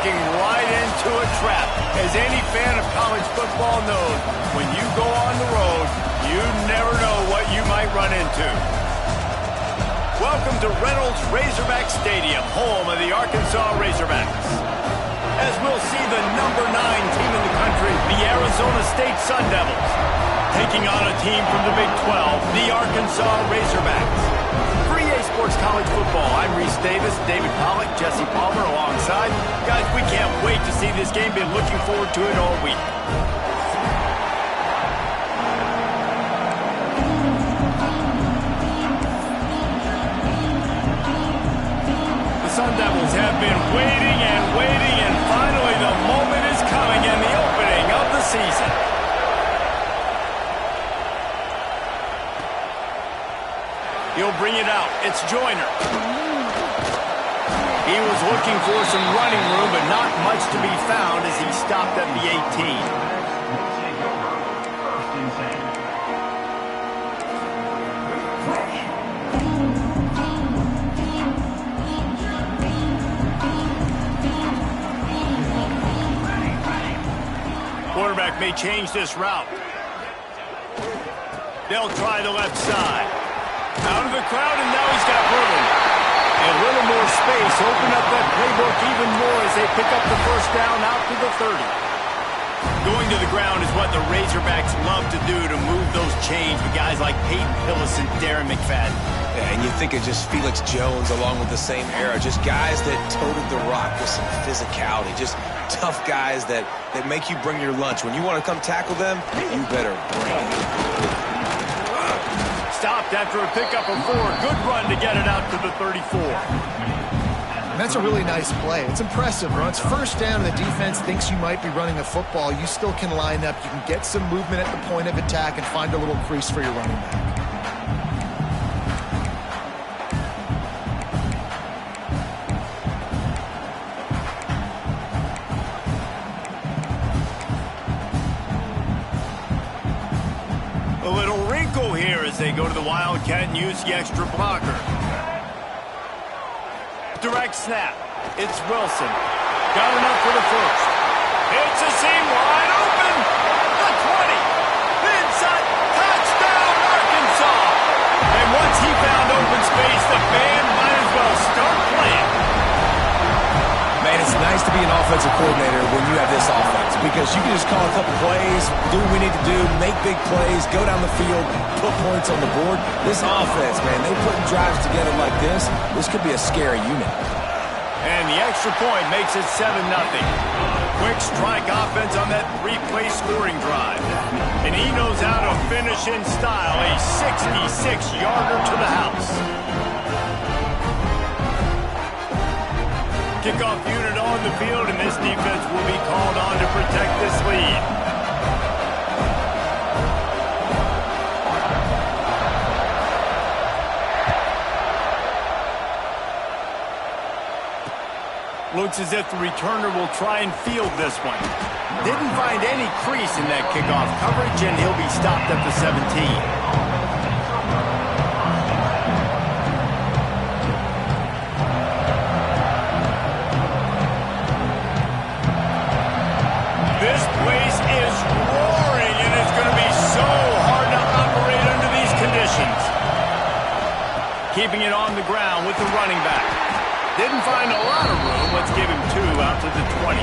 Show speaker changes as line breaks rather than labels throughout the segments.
walking right into a trap. As any fan of college football knows, when you go on the road, you never know what you might run into. Welcome to Reynolds Razorback Stadium, home of the Arkansas Razorbacks. As we'll see the #9 team in the country, the Arizona State Sun Devils, taking on a team from the Big 12, the Arkansas Razorbacks. For EA Sports College Football, I'm Reese Davis, David Pollack, Jesse Palmer alongside. Guys, we can't wait to see this game. Been looking forward to it all week. Sun Devils have been waiting and waiting, and finally the moment is coming in the opening of the season. He'll bring it out. It's Joyner. He was looking for some running room, but not much to be found as he stopped at the 18. Quarterback may change this route. They'll try the left side. Out of the crowd, and now he's got room. A little more space. Open up that playbook even more as they pick up the first down out to the 30. Going to the ground is what the Razorbacks love to do, to move those chains with guys like Peyton Hillis and Darren McFadden.
Yeah, and you think of just Felix Jones along with the same era, just guys that toted the rock with some physicality, just tough guys that make you bring your lunch. When you want to come tackle them, you better bring it.
Stopped after a pickup of 4. Good run to get it out to the 34.
And that's a really nice play. It's impressive, bro. It's first down, and the defense thinks you might be running the football. You still can line up. You can get some movement at the point of attack and find a little crease for your running back.
A little wrinkle here as they go to the Wildcat and use the extra blocker. Direct snap. It's Wilson. Got enough for the first. It's a seam wide open. The 20. Inside. Touchdown, Arkansas. And once he found open space, the band might as well start playing.
Man, it's nice to be an offensive coordinator when you have this offense, because you can just call a couple plays, do what we need to do, make big plays, go down the field, put points on the board. This offense, man, they putting drives together like this could be a scary unit.
And the extra point makes it 7-0. Quick strike offense on that 3-play scoring drive. And he knows how to finish in style, a 66-yarder to the house. Kickoff unit on the field, and this defense will be called on to protect this lead. Looks as if the returner will try and field this one. Didn't find any crease in that kickoff coverage, and he'll be stopped at the 17. This place is roaring, and it's going to be so hard to operate under these conditions. Keeping it on the ground with the running back. Didn't find a lot of room. Let's give him 2 out to the 20.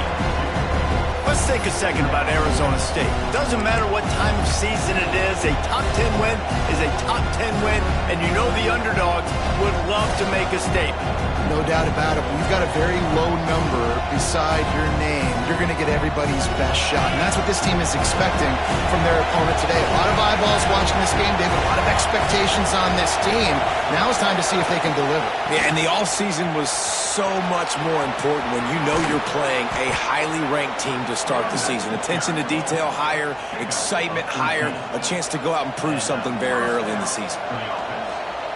Let's take a second about Arizona State. Doesn't matter what time of season it is, a top 10 win is a top 10 win, and you know the underdogs would love to make a statement.
No doubt about it. When you've got a very low number beside your name, you're going to get everybody's best shot. And that's what this team is expecting from their opponent today. A lot of eyeballs watching this game, David. A lot of expectations on this team. Now it's time to see if they can deliver.
Yeah, and the offseason was so much more important when you know you're playing a highly ranked team to start the season. Attention to detail higher, excitement higher, a chance to go out and prove something very early in the season.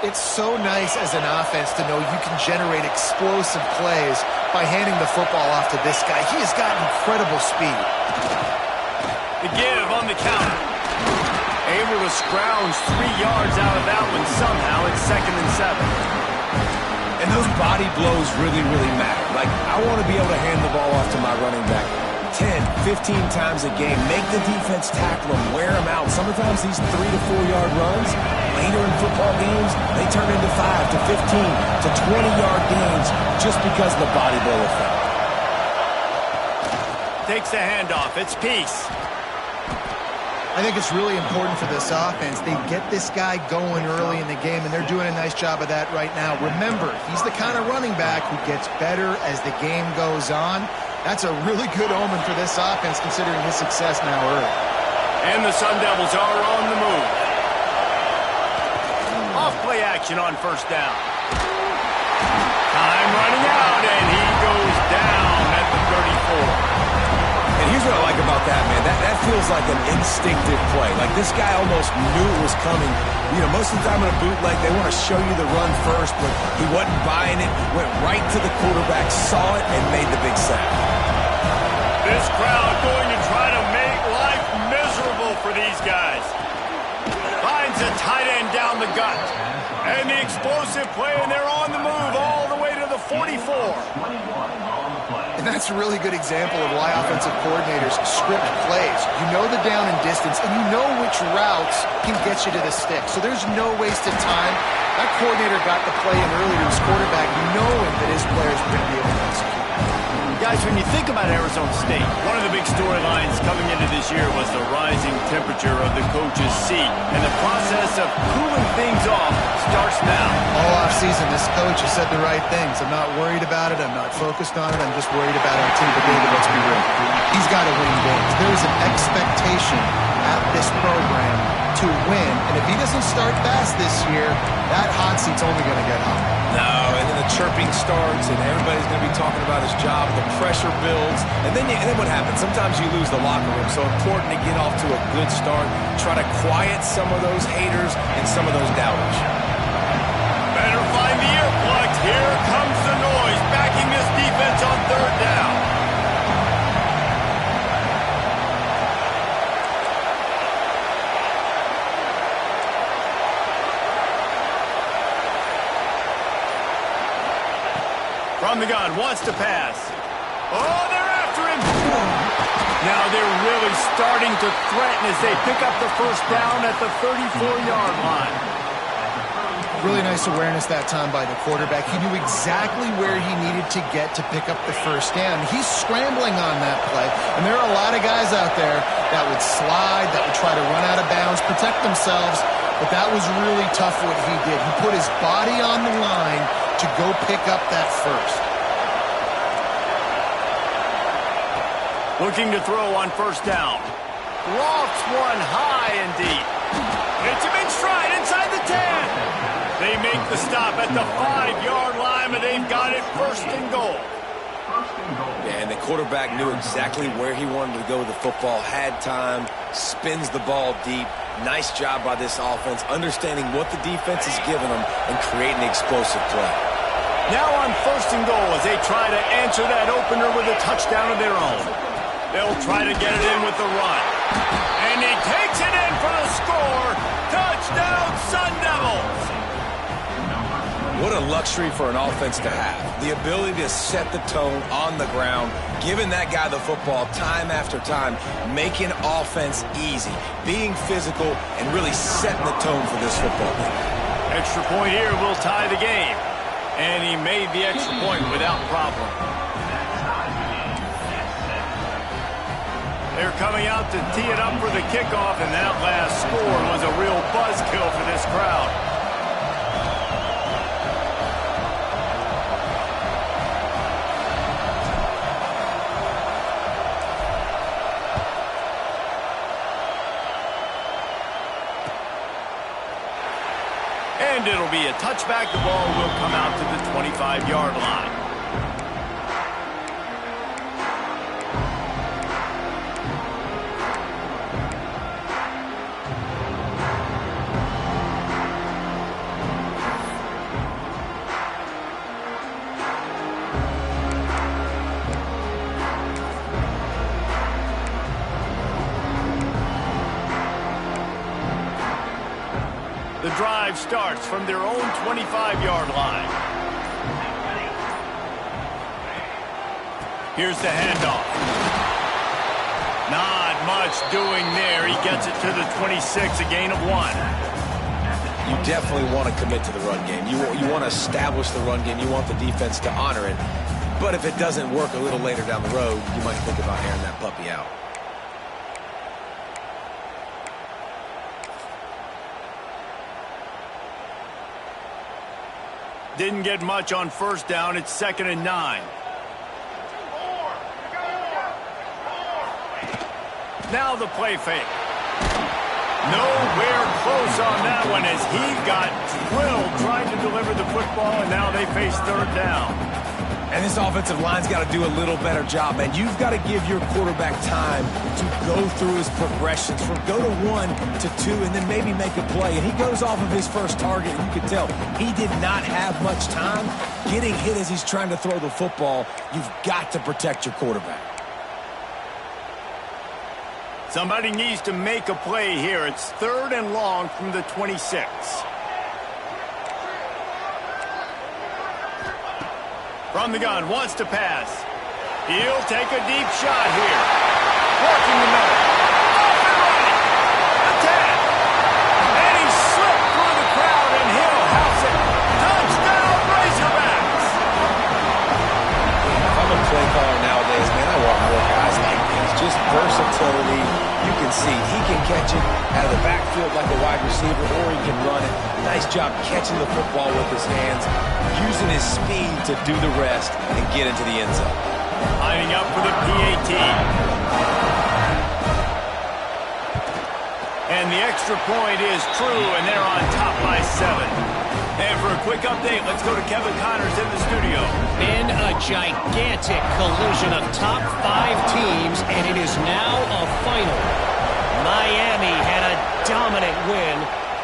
It's so nice as an offense to know you can generate explosive plays by handing the football off to this guy. He has got incredible speed.
The give on the counter. Able to scrounge 3 yards out of that one somehow. It's 2nd and 7.
And those body blows really, really matter. Like, I want to be able to hand the ball off to my running back 10, 15 times a game. Make the defense tackle them, wear them out. Sometimes these 3 to 4 yard runs, later in football games, they turn into 5 to 15 to 20 yard gains just because of the body blow effect.
Takes the handoff. It's Peace.
I think it's really important for this offense. They get this guy going early in the game, and they're doing a nice job of that right now. Remember, he's the kind of running back who gets better as the game goes on. That's a really good omen for this offense, considering his success now early.
And the Sun Devils are on the move. Off-play action on first down. Time running out, and he goes down at the 34.
And here's what I like about that, man. That feels like an instinctive play. Like, this guy almost knew it was coming. You know, most of the time in a bootleg, they want to show you the run first, but he wasn't buying it, went right to the quarterback, saw it, and made the big sack.
This crowd going to try to make life miserable for these guys. Finds a tight end down the gut. And the explosive play, and they're on the move all the way to the 44.
And that's a really good example of why offensive coordinators script plays. You know the down and distance, and you know which routes can get you to the stick. So there's no wasted time. That coordinator got the play in early to his quarterback, knowing that his players were going to be able to execute.
Guys, when you think about Arizona State, one of the big storylines coming into this year was the rising temperature of the coach's seat. And the process of cooling things off starts now.
All offseason, this coach has said the right things. I'm not worried about it. I'm not focused on it. I'm just worried about our team. But David, let's be real. He's got to win games. There's an expectation at this program to win. And if he doesn't start fast this year, that hot seat's only going to get hot.
No, and then the chirping starts, and everybody's going to be talking about his job, the pressure builds, and then what happens? Sometimes you lose the locker room, so important to get off to a good start, try to quiet some of those haters and some of those doubters.
Better find the earplugs. Here comes the noise, backing this defense on third down. From the gun, wants to pass. Oh, they're after him. Now they're really starting to threaten as they pick up the first down at the 34-yard line.
Really nice awareness that time by the quarterback. He knew exactly where he needed to get to pick up the first down. He's scrambling on that play, and there are a lot of guys out there that would slide, that would try to run out of bounds, protect themselves, but that was really tough what he did. He put his body on the line to go pick up that first.
Looking to throw on first down. Lofts one high and deep. It's him in stride inside the 10. They make the stop at the 5-yard line, but they've got it first and goal.
Yeah, and the quarterback knew exactly where he wanted to go with the football, had time, spins the ball deep. Nice job by this offense, understanding what the defense is giving them and creating an explosive play.
Now on first and goal as they try to answer that opener with a touchdown of their own. They'll try to get it in with the run. And he takes it in for the score. Touchdown, Sun Devils!
What a luxury for an offense to have. The ability to set the tone on the ground, giving that guy the football time after time, making offense easy, being physical, and really setting the tone for this football game.
Extra point here will tie the game. And he made the extra point without problem. They're coming out to tee it up for the kickoff, and that last score was a real buzzkill for this crowd. And it'll be a touchback. The ball will come out to the 25-yard line. The drive starts from their own 25-yard line. Here's the handoff. Not much doing there. He gets it to the 26, a gain of 1.
You definitely want to commit to the run game. You want to establish the run game. You want the defense to honor it. But if it doesn't work a little later down the road, you might think about airing that puppy out.
Didn't get much on first down. It's 2nd and 9. Now the play fake. Nowhere close on that one as he got drilled trying to deliver the football, and now they face 3rd down.
And this offensive line's got to do a little better job, man. You've got to give your quarterback time to go through his progressions from go to 1 to 2 and then maybe make a play. And he goes off of his first target, and you can tell he did not have much time getting hit as he's trying to throw the football. You've got to protect your quarterback.
Somebody needs to make a play here. It's 3rd and long from the 26. From the gun, wants to pass. He'll take a deep shot here. Working the middle. Off and running. Attack. And he slipped through the crowd, and he'll house it. Touchdown, Razorbacks.
If I'm a play caller nowadays, man, I want more guys like this. Just versatility. You can see he can catch it out of the backfield like a wide receiver, or he can run it. Nice job catching the football with his hands, using his speed to do the rest and get into the end zone.
Lining up for the PAT. And the extra point is true, and they're on top by 7. And for a quick update, let's go to Kevin Connors in the studio.
In a gigantic collision of top 5 teams, and it is now a final. Miami had a dominant win,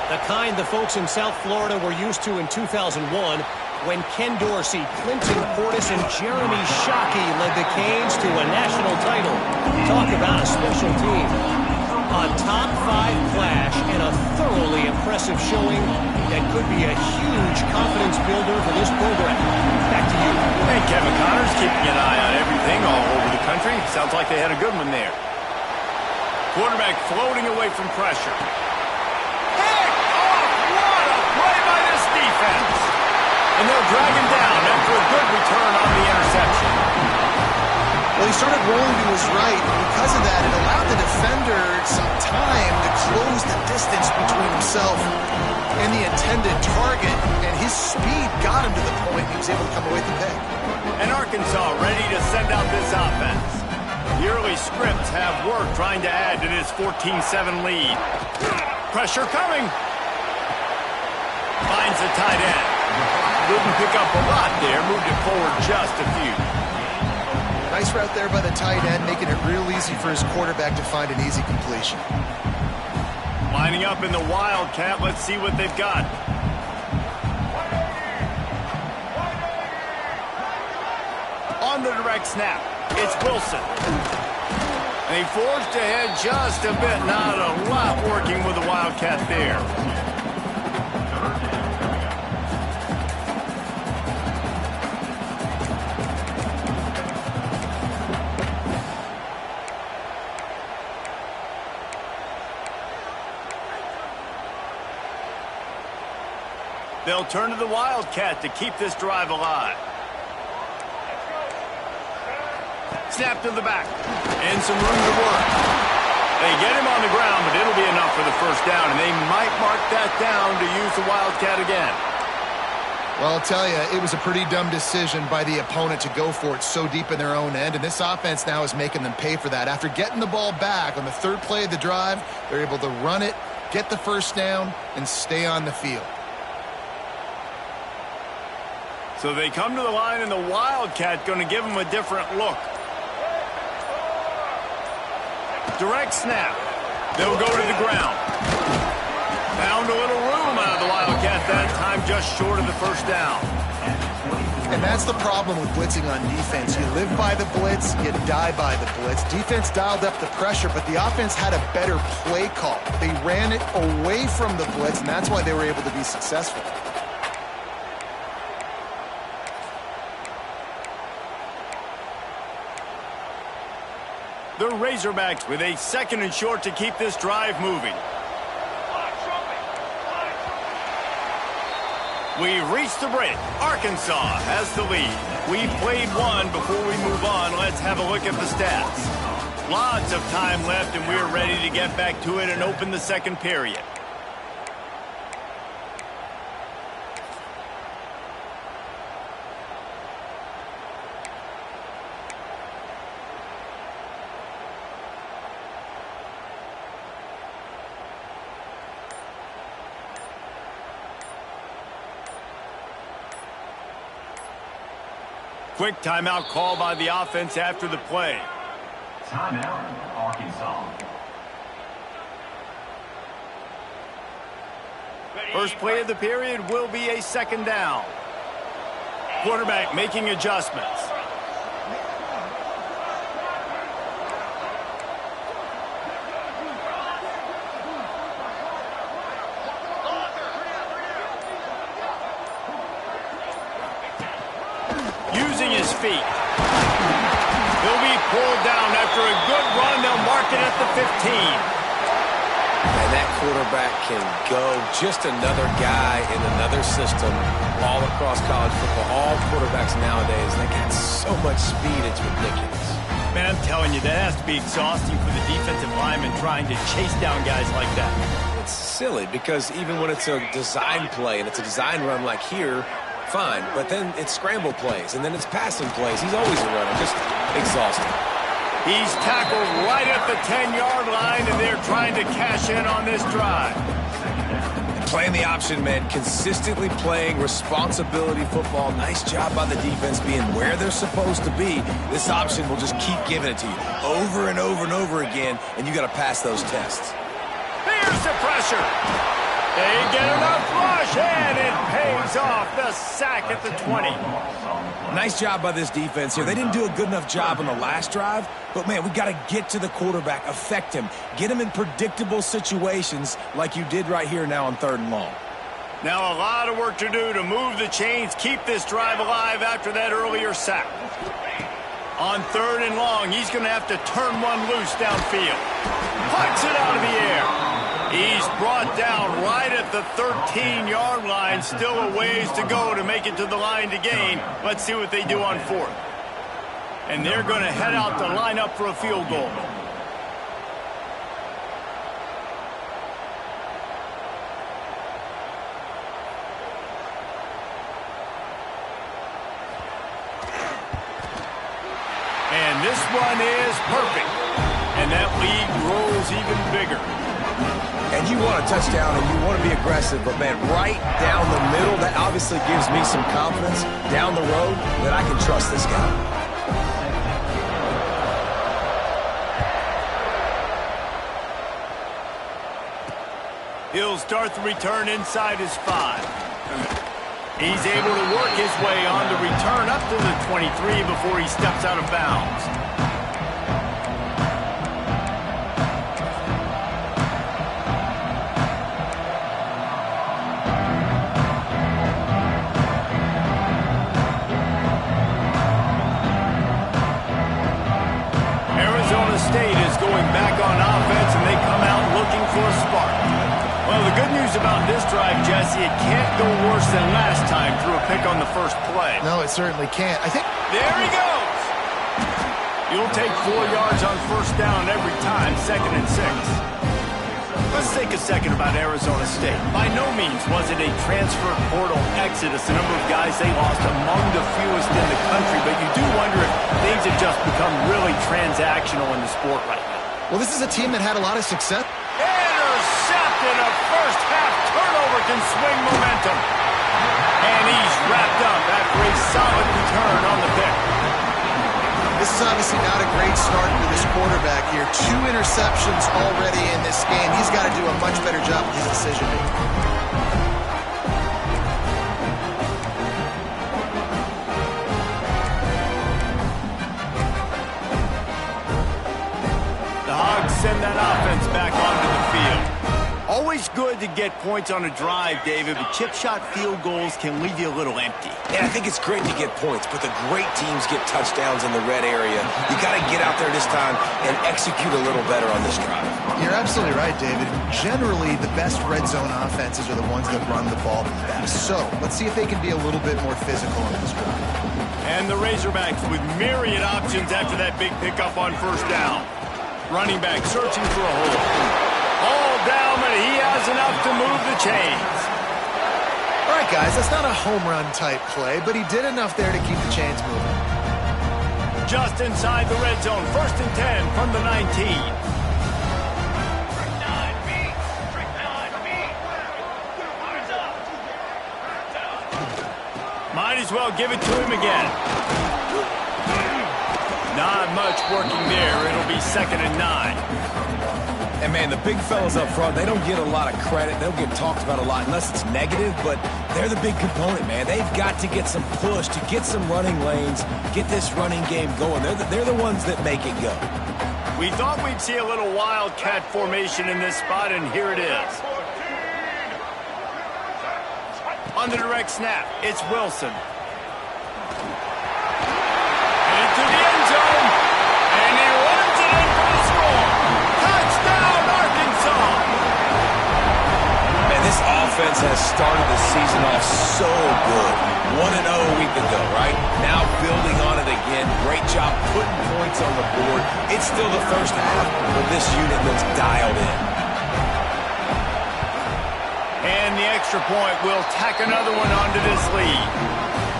the kind the folks in South Florida were used to in 2001 when Ken Dorsey, Clinton Portis, and Jeremy Shockey led the Canes to a national title. Talk about a special team. A top 5 clash and a thoroughly impressive showing that could be a huge confidence builder for this program. Back to you.
Hey, Kevin Connors keeping an eye on everything all over the country. Sounds like they had a good one there. Quarterback floating away from pressure. Pick off! What a play by this defense! And they'll drag him down after a good return on the interception.
Well, he started rolling to his right, and because of that, it allowed the defender some time to close the distance between himself and the intended target, and his speed got him to the point he was able to come away with the pick.
And Arkansas ready to send out this offense. The early scripts have worked trying to add to this 14-7 lead. Pressure coming. Finds the tight end. Didn't pick up a lot there, moved it forward just a few.
Nice route there by the tight end, making it real easy for his quarterback to find an easy completion.
Lining up in the Wildcat, let's see what they've got. On the direct snap, it's Wilson. And he forged ahead just a bit, not a lot working with the Wildcat there. They'll turn to the Wildcat to keep this drive alive. Snap to the back. And some room to work. They get him on the ground, but it'll be enough for the first down, and they might mark that down to use the Wildcat again.
Well, I'll tell you, it was a pretty dumb decision by the opponent to go for it so deep in their own end, and this offense now is making them pay for that. After getting the ball back on the 3rd play of the drive, they're able to run it, get the first down, and stay on the field.
So they come to the line, and the Wildcat going to give them a different look. Direct snap. They'll go to the ground. Found a little room out of the Wildcat that time, just short of the first down.
And that's the problem with blitzing on defense. You live by the blitz, you die by the blitz. Defense dialed up the pressure, but the offense had a better play call. They ran it away from the blitz, and that's why they were able to be successful.
The Razorbacks with a 2nd and short to keep this drive moving. We've reached the break. Arkansas has the lead. We've played one. Before we move on, let's have a look at the stats. Lots of time left, and we're ready to get back to it and open the 2nd period. Quick timeout call by the offense after the play.
Timeout, Arkansas.
First play of the period will be a 2nd down. Quarterback making adjustments. Using his feet. He'll be pulled down after a good run. They'll mark it at the 15.
And that quarterback can go. Just another guy in another system all across college football. All quarterbacks nowadays, they got so much speed, it's ridiculous.
Man, I'm telling you, that has to be exhausting for the defensive lineman trying to chase down guys like that.
It's silly because even when it's a design play and it's a design run like here, fine, but then it's scramble plays, and then it's passing plays. He's always a runner, just exhausting.
He's tackled right at the 10-yard line, and they're trying to cash in on this drive.
Playing the option, man, consistently playing responsibility football. Nice job by the defense being where they're supposed to be. This option will just keep giving it to you over and over and over again, and you got to pass those tests.
Here's the pressure. They get enough rush, and it pays off. The sack at the 20.
Nice job by this defense here. They didn't do a good enough job on the last drive, but, man, we got to get to the quarterback, affect him, get him in predictable situations like you did right here now on 3rd and long.
Now a lot of work to do to move the chains, keep this drive alive after that earlier sack. On 3rd and long, he's going to have to turn one loose downfield. Pucks it out of the air. He's brought down right at the 13-yard line. Still a ways to go to make it to the line to gain. Let's see what they do on 4th. And they're going to head out to line up for a field goal. And this one is perfect. And that lead grows even bigger.
And you want a touchdown and you want to be aggressive, but, man, right down the middle, that obviously gives me some confidence down the road that I can trust this guy.
He'll start the return inside his 5. He's able to work his way on the return up to the 23 before he steps out of bounds. State is going back on offense, and they come out looking for a spark. Well, the good news about this drive, Jesse, it can't go worse than last time through a pick on the first play.
No, it certainly can't. I think...
There he goes! You'll take 4 yards on 1st down every time, 2nd and 6. Let's take a second about Arizona State. By no means was it a transfer portal exodus, the number of guys they lost among the fewest in the country, but you do wonder if things have just become really transactional in the sport right now.
Well, this is a team that had a lot of success.
Intercepted! A first-half turnover can swing momentum. And he's wrapped up after a solid return on the pick.
This is obviously not a great start for this quarterback here. 2 interceptions already in this game. He's got to do a much better job with his decision-making.
The Hogs send that offense back onto the field. Always good to get points on a drive, David, but chip shot field goals can leave you a little empty.
And I think it's great to get points, but the great teams get touchdowns in the red area. You got to get out there this time and execute a little better on this drive.
You're absolutely right, David. Generally, the best red zone offenses are the ones that run the ball the best. So let's see if they can be a little bit more physical on this drive.
And the Razorbacks with myriad options after that big pickup on first down. Running back searching for a hole. All down, but he has enough to move the chains.
All right, guys, that's not a home run type play, but he did enough there to keep the chains moving.
Just inside the red zone, 1st and 10 from the 19. Might as well give it to him again. Not much working there. It'll be 2nd and 9.
And, man, the big fellas up front, they don't get a lot of credit. They don't get talked about a lot unless it's negative, but they're the big component, man. They've got to get some push, to get some running lanes, get this running game going. They're the ones that make it go.
We thought we'd see a little wildcat formation in this spot, and here it is. On the direct snap, it's Wilson. Into the end zone, and he runs it in for the score. Touchdown, Arkansas!
Man, this offense has started the season off so good. 1-0 a week ago, right? Now building on it again. Great job putting points on the board. It's still the first half, but this unit looks dialed in.
And the extra point will tack another one onto this lead.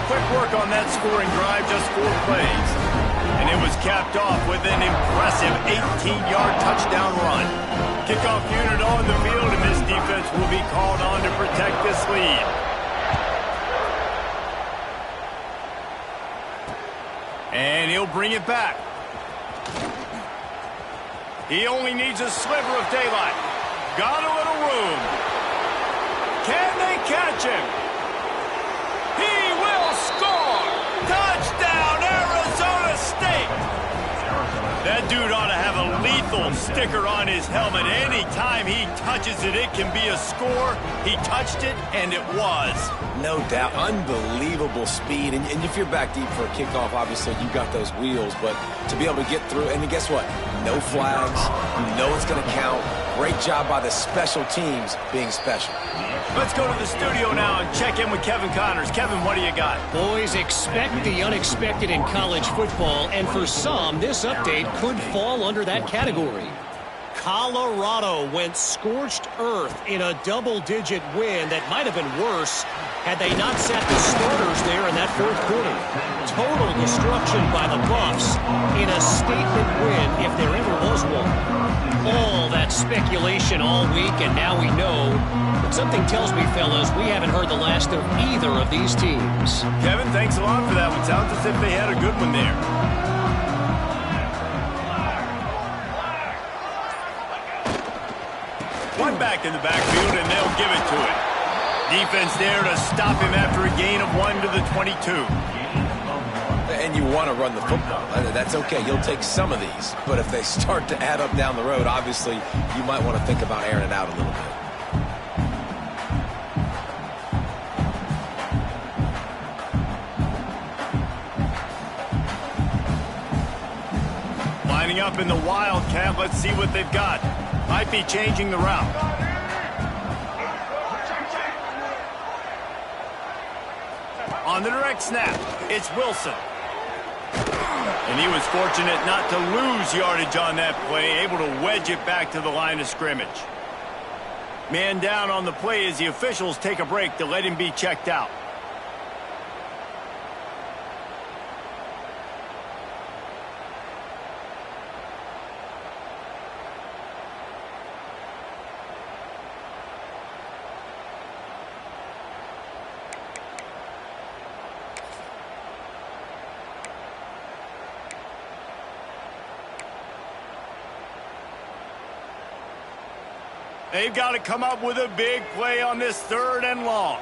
Quick work on that scoring drive, just 4 plays. And it was capped off with an impressive 18-yard touchdown run. Kickoff unit on the field, and this defense will be called on to protect this lead. And he'll bring it back. He only needs a sliver of daylight. Got a little room. Can they catch him? He will score! Touchdown, Arizona State! That dude ought to have a lethal sticker on his helmet. Anytime he touches it, it can be a score. He touched it, and it was.
No doubt. Unbelievable speed. And if you're back deep for a kickoff, obviously you got those wheels. But to be able to get through, and guess what? No flags. You know it's going to count. Great job by the special teams being special.
Let's go to the studio now and check in with Kevin Connors. Kevin, what do you got?
Boys, expect the unexpected in college football, and for some, this update could fall under that category. Colorado went scorched earth in a double-digit win that might have been worse had they not sat the starters there in that 4th quarter. Total destruction by the Buffs in a statement win if there ever was one. All that speculation all week, and now we know. But something tells me, fellas, we haven't heard the last of either of these teams.
Kevin, thanks a lot for that one. Sounds as if they had a good one there. One back in the backfield, and they'll give it to him. Defense there to stop him after a gain of 1 to the 22.
And you want to run the football. That's okay. You'll take some of these. But if they start to add up down the road, obviously, you might want to think about airing it out a little bit.
Lining up in the Wildcat. Let's see what they've got. Might be changing the route. On the direct snap, it's Wilson. And he was fortunate not to lose yardage on that play, able to wedge it back to the line of scrimmage. Man down on the play as the officials take a break to let him be checked out. They've got to come up with a big play on this 3rd and long.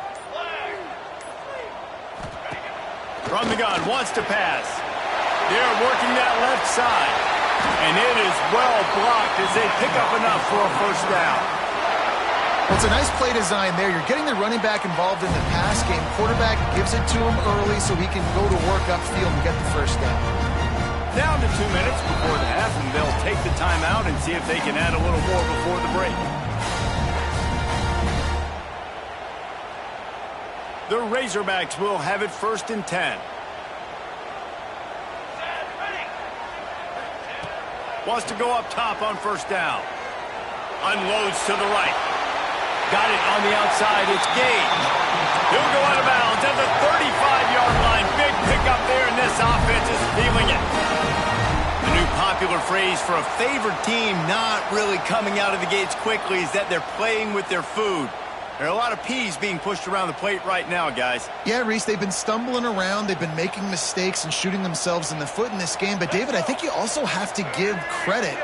From the gun, wants to pass. They're working that left side. And it is well blocked as they pick up enough for a 1st down.
Well, it's a nice play design there. You're getting the running back involved in the pass game. Quarterback gives it to him early so he can go to work upfield and get the first down.
Down to 2 minutes before the half, and they'll take the timeout and see if they can add a little more before the break. The Razorbacks will have it 1st and 10. Wants to go up top on 1st down. Unloads to the right. Got it on the outside. It's Gage. He'll go out of bounds at the 35-yard line. Big pickup there, and this offense is feeling it. The new popular phrase for a favored team not really coming out of the gates quickly is that they're playing with their food. There are a lot of peas being pushed around the plate right now, guys.
Yeah, Reese, they've been stumbling around. They've been making mistakes and shooting themselves in the foot in this game. But, David, I think you also have to give credit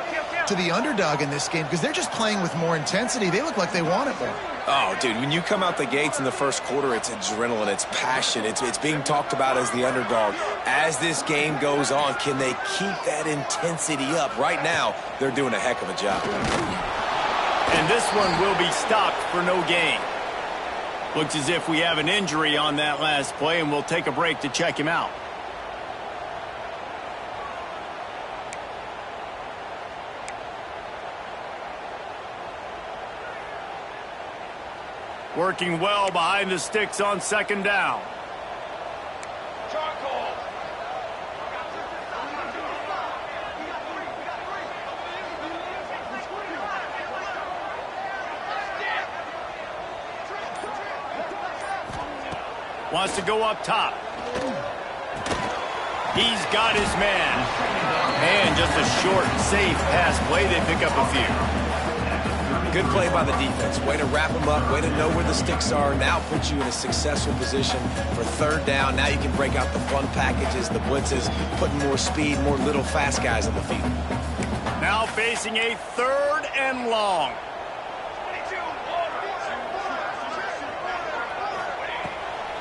to the underdog in this game because they're just playing with more intensity. They look like they want it more.
Oh, dude, when you come out the gates in the first quarter, it's adrenaline, it's passion, it's being talked about as the underdog. As this game goes on, can they keep that intensity up? Right now, they're doing a heck of a job.
And this one will be stopped for no gain. Looks as if we have an injury on that last play, and we'll take a break to check him out. Working well behind the sticks on 2nd down. Wants to go up top. He's got his man. And just a short, safe pass play. They pick up a few.
Good play by the defense. Way to wrap them up. Way to know where the sticks are. Now puts you in a successful position for 3rd down. Now you can break out the fun packages, the blitzes, putting more speed, more little fast guys on the field.
Now facing a 3rd and long.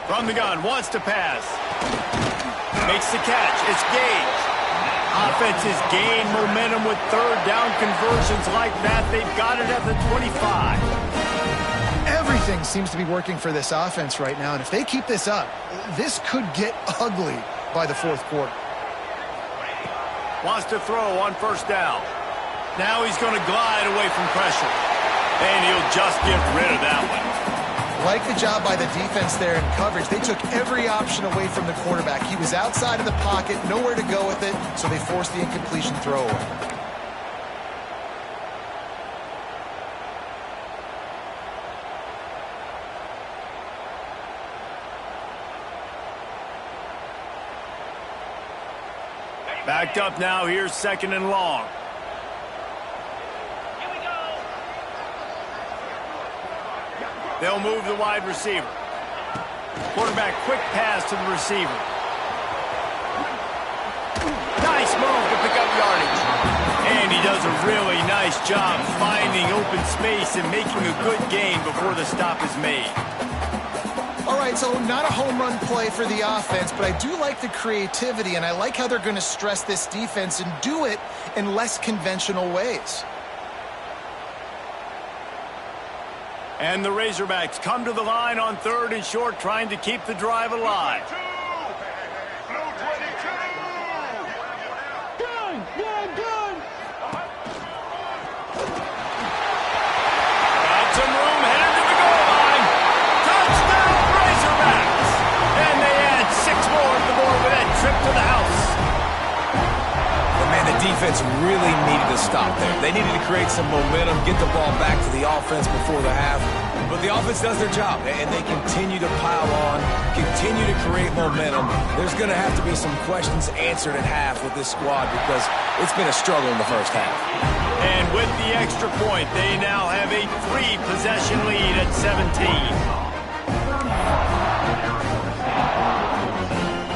From the gun, wants to pass. Makes the catch. It's Gage. Offenses gain momentum with 3rd down conversions like that. They've got it at the 25.
Everything seems to be working for this offense right now, and if they keep this up, this could get ugly by the 4th quarter.
Wants to throw on 1st down. Now he's going to glide away from pressure. And he'll just get rid of that one.
Like the job by the defense there in coverage. They took every option away from the quarterback. He was outside of the pocket, nowhere to go with it, so they forced the incompletion throw away.
Backed up now. Here's 2nd and long. They'll move the wide receiver. Quarterback, quick pass to the receiver. Nice move to pick up yardage. And he does a really nice job finding open space and making a good gain before the stop is made.
All right, so not a home run play for the offense, but I do like the creativity, and I like how they're going to stress this defense and do it in less conventional ways.
And the Razorbacks come to the line on 3rd and short, trying to keep the drive alive. Got some room, headed to the goal line. Touchdown, Razorbacks! And they add 6 more to the board with that trip to the house.
But man, the defense really needed to stop there. They needed to create some momentum, get the ball back to the offense before the half. But the offense does their job, and they continue to pile on, continue to create momentum. There's going to have to be some questions answered at half with this squad because it's been a struggle in the first half.
And with the extra point, they now have a 3-possession lead at 17.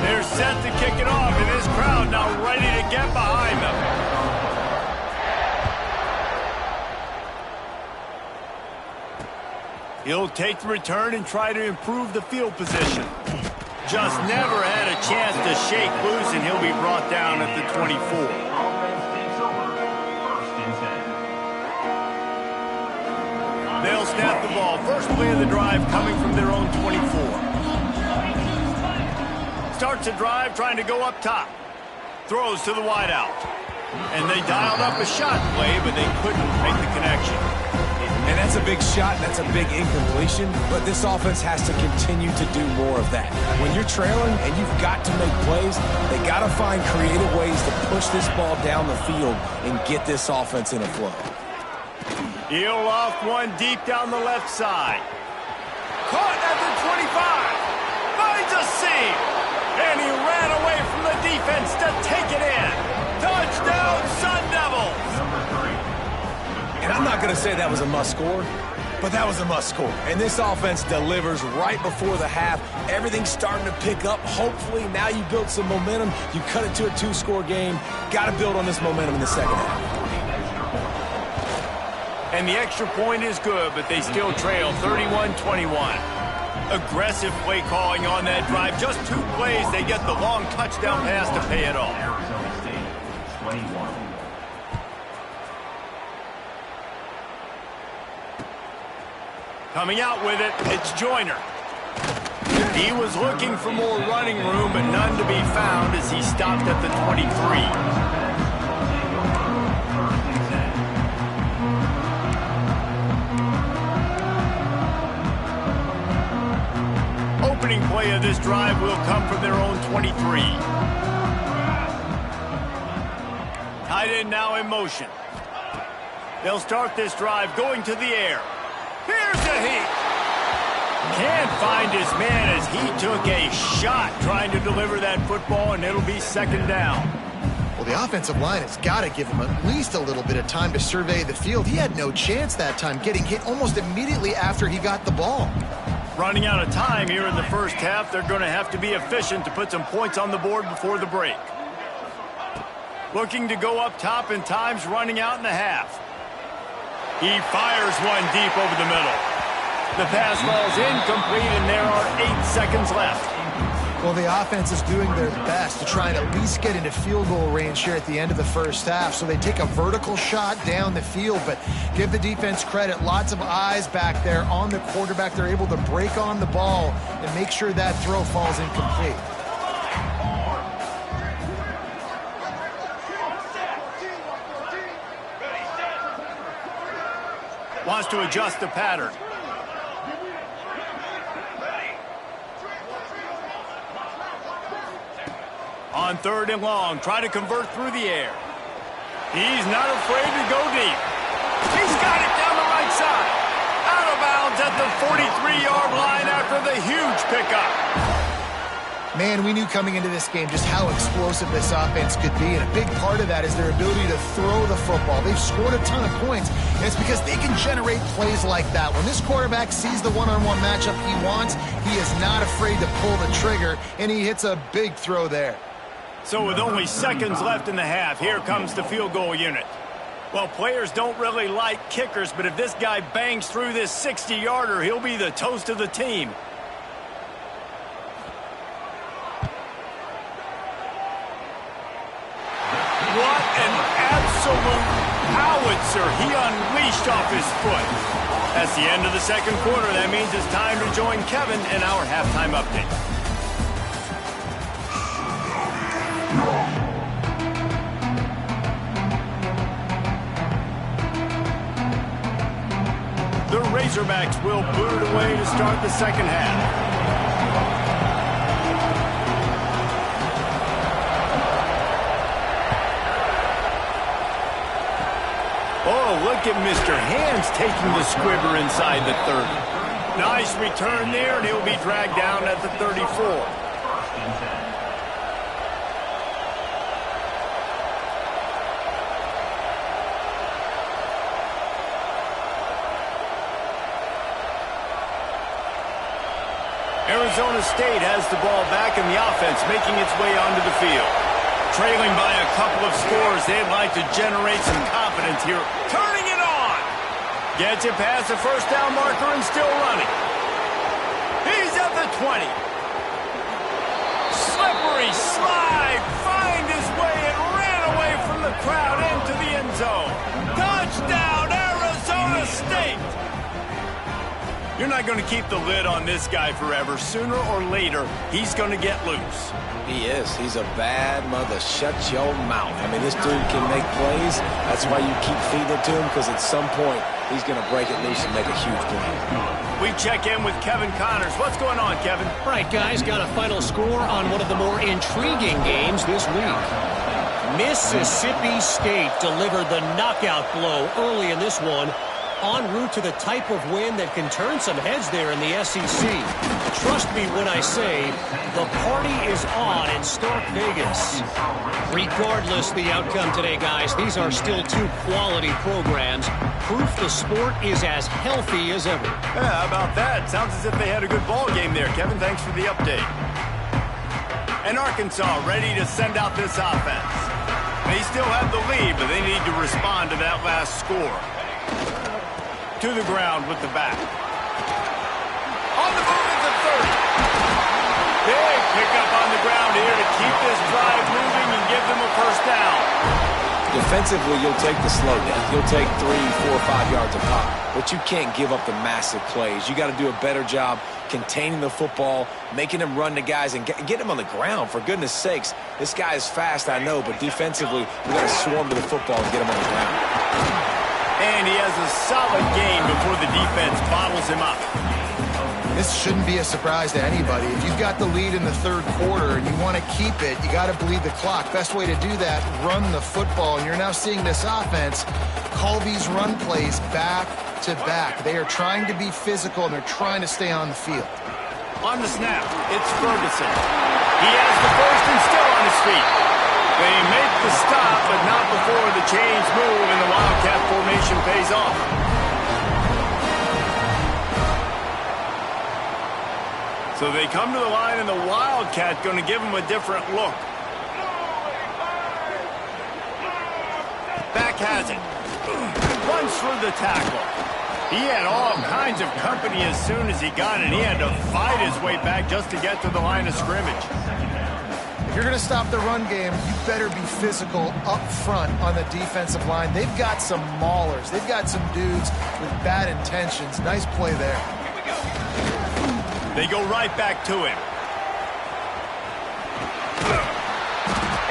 They're set to kick it off, and this crowd now ready to get behind them. He'll take the return and try to improve the field position. Just never had a chance to shake loose, and he'll be brought down at the 24.
Offense takes over. 1st and 10.
They'll snap the ball. First play of the drive coming from their own 24. Starts a drive trying to go up top. Throws to the wideout. And they dialed up a shot play, but they couldn't make the connection.
And that's a big shot, and that's a big incompletion, but this offense has to continue to do more of that. When you're trailing and you've got to make plays, they got to find creative ways to push this ball down the field and get this offense in a flow.
He'll off one deep down the left side. Caught at the 25. Finds a seam. And he ran away from the defense to take it in. Touchdown, Sun Devils.
And I'm not going to say that was a must-score, but that was a must-score. And this offense delivers right before the half. Everything's starting to pick up. Hopefully, now you build some momentum. You cut it to a 2-score game. Got to build on this momentum in the second half.
And the extra point is good, but they still trail 31-21. Aggressive play calling on that drive. Just 2 plays, they get the long touchdown pass to pay it off.
Arizona State, 21.
Coming out with it, it's Joyner. He was looking for more running room, but none to be found as he stopped at the 23. Opening play of this drive will come from their own 23. Tight end now in motion. They'll start this drive going to the air. Here's a heat. Can't find his man as he took a shot trying to deliver that football, and it'll be second down.
Well, the offensive line has got to give him at least a little bit of time to survey the field. He had no chance that time, getting hit almost immediately after he got the ball.
Running out of time here in the first half, they're going to have to be efficient to put some points on the board before the break. Looking to go up top, and time's running out in the half. He fires one deep over the middle. The pass falls incomplete, and there are 8 seconds left.
Well, the offense is doing their best to try and at least get into field goal range here at the end of the first half. So they take a vertical shot down the field, but give the defense credit. Lots of eyes back there on the quarterback. They're able to break on the ball and make sure that throw falls incomplete.
Wants to adjust the pattern. On 3rd and long, try to convert through the air. He's not afraid to go deep. He's got it down the right side. Out of bounds at the 43-yard line after the huge pickup.
Man, we knew coming into this game just how explosive this offense could be, and a big part of that is their ability to throw the football. They've scored a ton of points, and it's because they can generate plays like that. When this quarterback sees the one-on-one matchup he wants, he is not afraid to pull the trigger, and he hits a big throw there.
So with only seconds left in the half, here comes the field goal unit. Well, players don't really like kickers, but if this guy bangs through this 60-yarder, he'll be the toast of the team. What an absolute howitzer he unleashed off his foot. That's the end of the second quarter. That means it's time to join Kevin in our halftime update. The Razorbacks will boot it away to start the second half. Oh, look at Mr. Hands taking the squibber inside the 30. Nice return there, and he'll be dragged down at the 34. Arizona State has the ball back, and the offense making its way onto the field. Trailing by a couple of scores, they'd like to generate some confidence here. Turning it on! Gets it past the first down marker and still running. He's at the 20. Slippery slide, find his way and ran away from the crowd into the end zone. Touchdown, Arizona State! You're not going to keep the lid on this guy forever. Sooner or later, he's going to get loose.
He is. He's a bad mother. Shut your mouth. I mean, this dude can make plays. That's why you keep feeding it to him, because at some point, he's going to break it loose and make a huge play.
We check in with Kevin Connors. What's going on, Kevin?
All right, guys, got a final score on one of the more intriguing games this week. Mississippi State delivered the knockout blow early in this one, en route to the type of win that can turn some heads there in the SEC. Trust me when I say the party is on in Stark Vegas. Regardless the outcome today, guys, these are still two quality programs. Proof the sport is as healthy as ever.
Yeah, how about that? Sounds as if they had a good ball game there, Kevin. Thanks for the update. And Arkansas ready to send out this offense. They still have the lead, but they need to respond to that last score. To the ground with the back. On the move at the 30. Big pickup on the ground here to keep this drive moving and give them a first down.
Defensively, you'll take the slow down. You'll take 3, 4, 5 yards a pop. But you can't give up the massive plays. You got to do a better job containing the football, making them run to guys, and get them on the ground, for goodness sakes. This guy is fast, I know, but defensively, we got to swarm to the football and get him on the ground.
And he has a solid gain before the defense bottles him up.
This shouldn't be a surprise to anybody. If you've got the lead in the third quarter and you want to keep it, you got to bleed the clock. Best way to do that, run the football. And you're now seeing this offense call these run plays back to back. They are trying to be physical, and they're trying to stay on the field.
On the snap, it's Ferguson. He has the first and still on his feet. They make the stop, but not before the change move, and the Wildcat formation pays off. So they come to the line, and the Wildcat going to give them a different look. Back has it. Runs for the tackle. He had all kinds of company as soon as he got it. He had to fight his way back just to get to the line of scrimmage.
If you're going to stop the run game, you better be physical up front on the defensive line. They've got some maulers. They've got some dudes with bad intentions. Nice play there.
They go right back to him.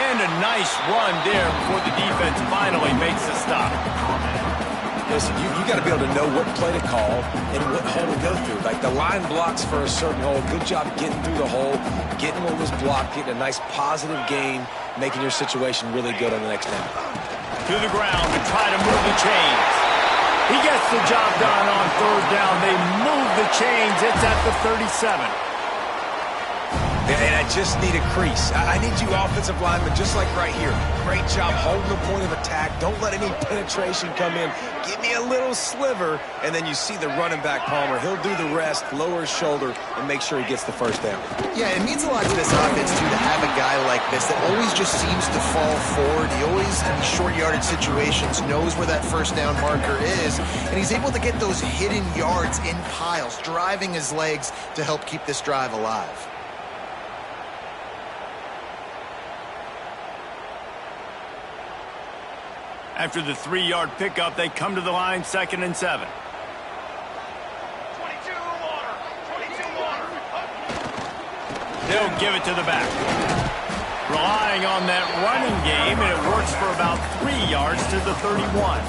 And a nice run there before the defense finally makes the stop.
Listen, you got to be able to know what play to call and what hole to go through. Like, the line blocks for a certain hole. Good job getting through the hole, getting what was blocked, getting a nice positive gain, making your situation really good on the next down.
To the ground to try to move the chains. He gets the job done on third down. They move the chains. It's at the 37.
And I just need a crease. I need you offensive linemen, just like right here. Great job holding the point of attack. Don't let any penetration come in. Give me a little sliver, and then you see the running back, Palmer. He'll do the rest, lower his shoulder, and make sure he gets the first down.
Yeah, it means a lot to this offense, too, to have a guy like this that always just seems to fall forward. He always, in these short yardage situations, knows where that first down marker is, and he's able to get those hidden yards in piles, driving his legs to help keep this drive alive.
After the 3-yard pickup, they come to the line, 2nd and 7.
22 water. 22 water.
They'll give it to the back. Relying on that running game, and it works for about 3 yards to the 31.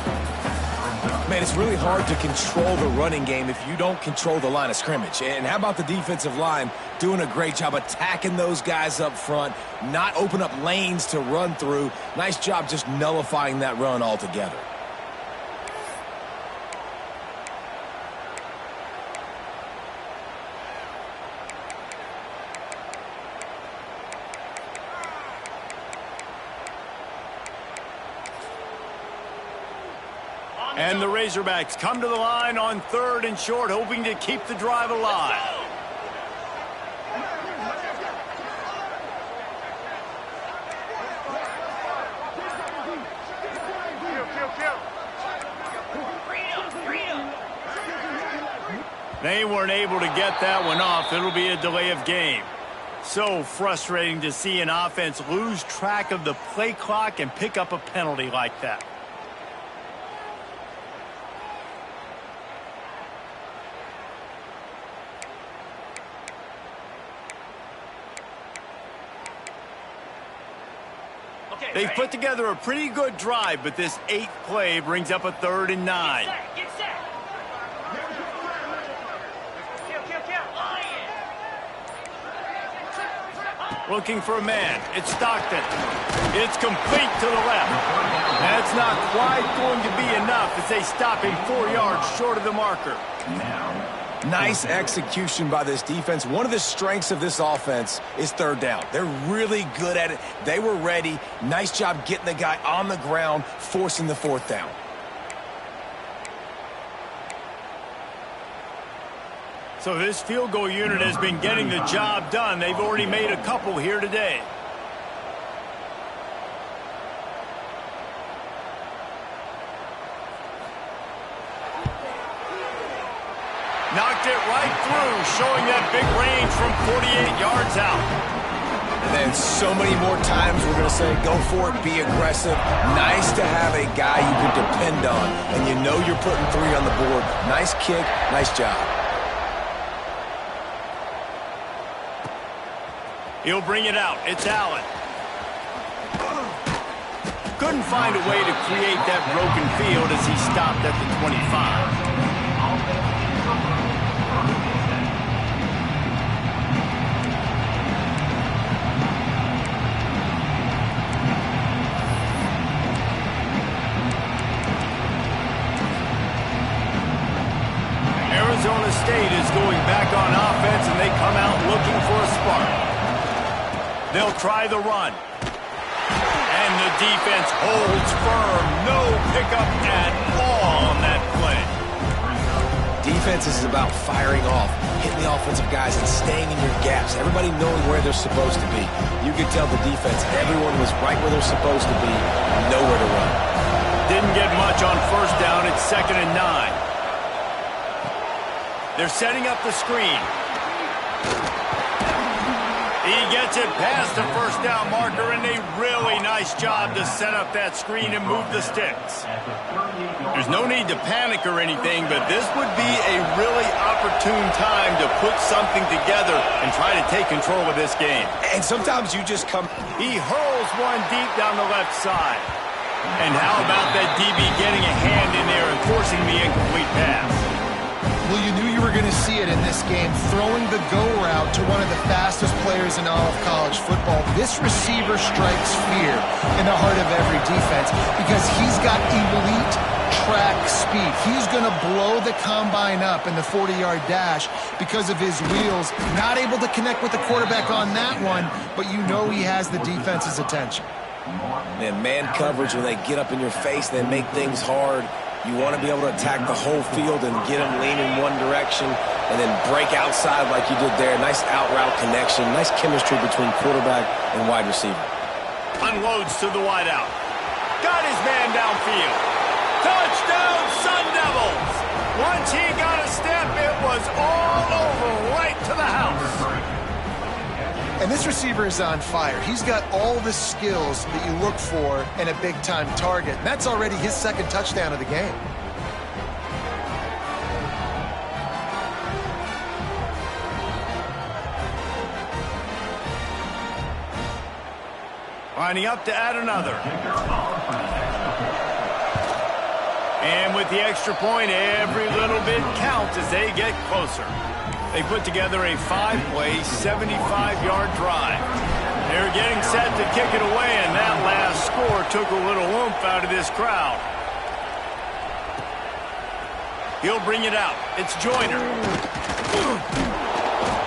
Man, it's really hard to control the running game if you don't control the line of scrimmage. And how about the defensive line doing a great job attacking those guys up front, not open up lanes to run through. Nice job just nullifying that run altogether.
And the Razorbacks come to the line on 3rd and short, hoping to keep the drive alive. They weren't able to get that one off. It'll be a delay of game. So frustrating to see an offense lose track of the play clock and pick up a penalty like that. They've put together a pretty good drive, but this 8th play brings up a 3rd and 9.
Get set.
Looking for a man. It's Stockton. It's complete to the left. That's not quite going to be enough as they stop him 4 yards short of the marker.
Nice execution by this defense. One of the strengths of this offense is 3rd down. They're really good at it. They were ready. Nice job getting the guy on the ground, forcing the 4th down.
So this field goal unit has been getting the job done. They've already made a couple here today. Knocked it right through, showing that big range from 48 yards out.
And then so many more times we're going to say, go for it, be aggressive. Nice to have a guy you can depend on, and you know you're putting 3 on the board. Nice kick, nice job.
He'll bring it out. It's Allen. Couldn't find a way to create that broken field as he stopped at the 25. Arizona State is going back on offense, and they come out looking for a spark. They'll try the run. And the defense holds firm. No pickup at all on that play.
Defense is about firing off, hitting the offensive guys, and staying in your gaps. Everybody knowing where they're supposed to be. You could tell the defense, everyone was right where they're supposed to be, nowhere to run.
Didn't get much on 1st down. It's 2nd and 9. They're setting up the screen. He gets it past the 1st down marker, and a really nice job to set up that screen and move the sticks. There's no need to panic or anything, but this would be a really opportune time to put something together and try to take control of this game.
And sometimes you just come...
He hurls one deep down the left side. And how about that DB getting a hand in there and forcing the incomplete pass?
Well, you knew you were going to see it in this game, throwing the go route to one of the fastest players in all of college football. This receiver strikes fear in the heart of every defense because he's got elite track speed. He's going to blow the combine up in the 40-yard dash because of his wheels. Not able to connect with the quarterback on that one, but you know he has the defense's attention.
And man coverage, when they get up in your face, they make things hard. You want to be able to attack the whole field and get them leaning one direction and then break outside like you did there. Nice out-route connection. Nice chemistry between quarterback and wide receiver.
Unloads to the wideout. Got his man downfield. Touchdown, Sun Devils! Once he got a step, it was all over right to the house.
And this receiver is on fire. He's got all the skills that you look for in a big-time target. And that's already his 2nd touchdown of the game.
Lining up to add another. And with the extra point, every little bit counts as they get closer. They put together a 5-play, 75-yard drive. They're getting set to kick it away, and that last score took a little oomph out of this crowd. He'll bring it out. It's Joyner.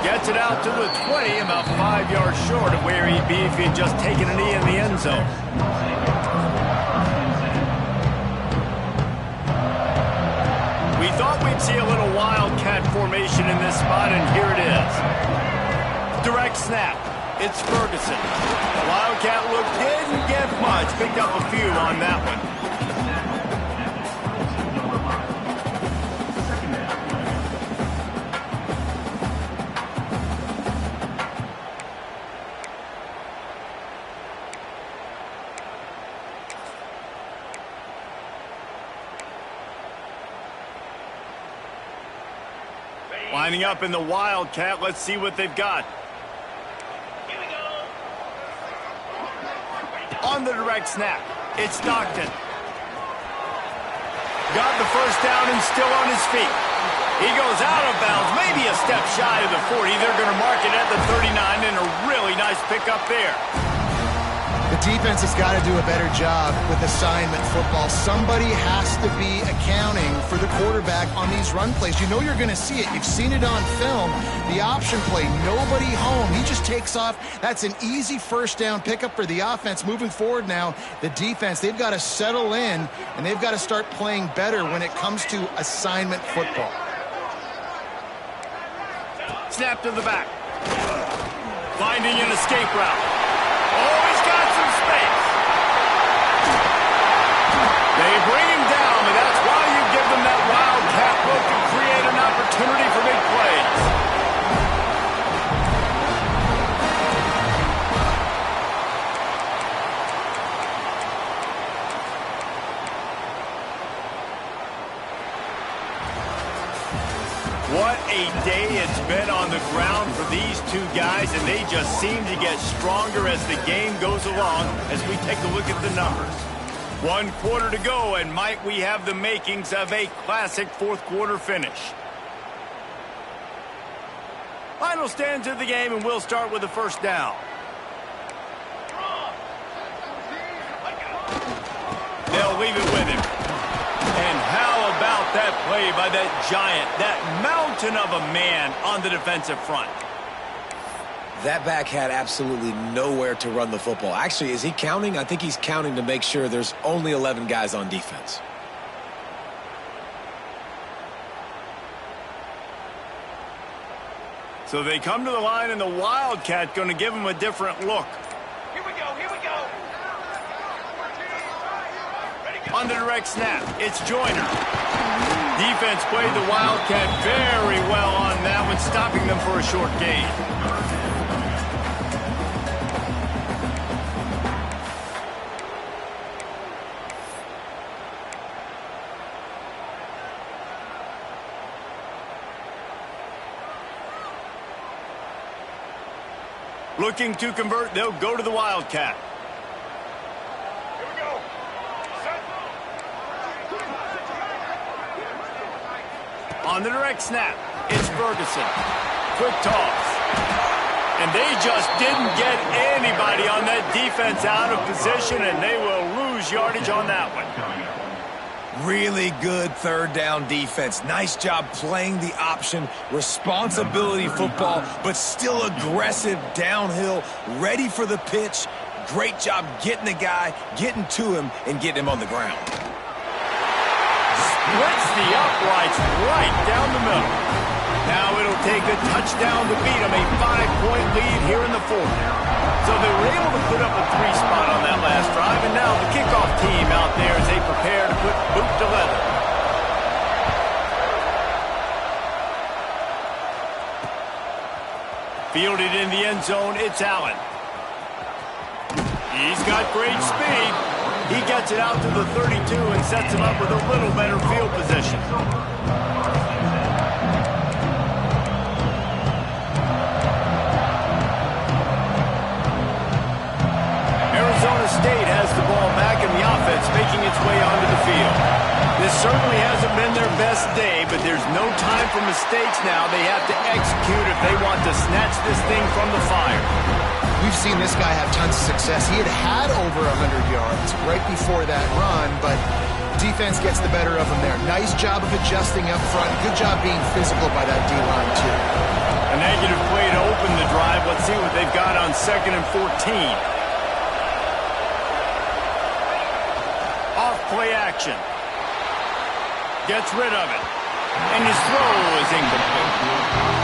Gets it out to the 20, about 5 yards short of where he'd be if he had just taken a knee in the end zone. We thought we'd see a little wildcat formation in this spot, and here it is. Direct snap. It's Ferguson. The wildcat look didn't get much. Picked up a few on that one. Lining up in the wildcat. Let's see what they've got.
On
On the direct snap. It's Stockton. Got the first down and still on his feet. He goes out of bounds, maybe a step shy of the 40. They're going to mark it at the 39, and a really nice pickup there.
The defense has got to do a better job with assignment football. Somebody has to be accounting for the quarterback on these run plays. You know you're going to see it. You've seen it on film. The option play, nobody home. He just takes off. That's an easy first down pickup for the offense. Moving forward now, the defense, they've got to settle in, and they've got to start playing better when it comes to assignment football.
Snap to the back. Finding an escape route. Oh, he's got some space. They bring him down, and that's why you give them that wildcat look to create an opportunity for big plays. What a day it's been on the ground for these two guys, and they just seem to get stronger as the game goes along as we take a look at the numbers. 1 quarter to go, and might we have the makings of a classic fourth quarter finish. Final stands of the game, and we'll start with the first down. They'll leave it with him. And how about that play by that giant, that mountain of a man on the defensive front?
That back had absolutely nowhere to run the football. Actually, is he counting? I think he's counting to make sure there's only 11 guys on defense.
So they come to the line, and the Wildcat going to give him a different look.
Here we go, here we go.
On the direct snap, it's Joyner. Defense played the Wildcat very well on that one, stopping them for a short gain. Looking to convert, they'll go to the Wildcat.
Here we go. Set.
On the direct snap, it's Ferguson. Quick toss. And they just didn't get anybody on that defense out of position, and they will lose yardage on that one.
Really good third down defense. Nice job playing the option, responsibility football, but still aggressive downhill, ready for the pitch. Great job getting the guy, getting to him, and getting him on the ground.
Splits the uprights right down the middle. Now it'll take a touchdown to beat them, a 5-point lead here in the fourth. So they were able to put up a 3-spot on that last drive, and now the kickoff team out there as they prepare to put boot to leather. Fielded in the end zone, it's Allen. He's got great speed. He gets it out to the 32 and sets him up with a little better field position. Arizona State has the ball back, and the offense making its way onto the field. This certainly hasn't been their best day, but there's no time for mistakes now. They have to execute if they want to snatch this thing from the fire.
We've seen this guy have tons of success. He had over 100 yards right before that run, but defense gets the better of him there. Nice job of adjusting up front. Good job being physical by that D-line, too.
A negative play to open the drive. Let's see what they've got on 2nd and 14. Off-play action. Gets rid of it. And his throw is incomplete.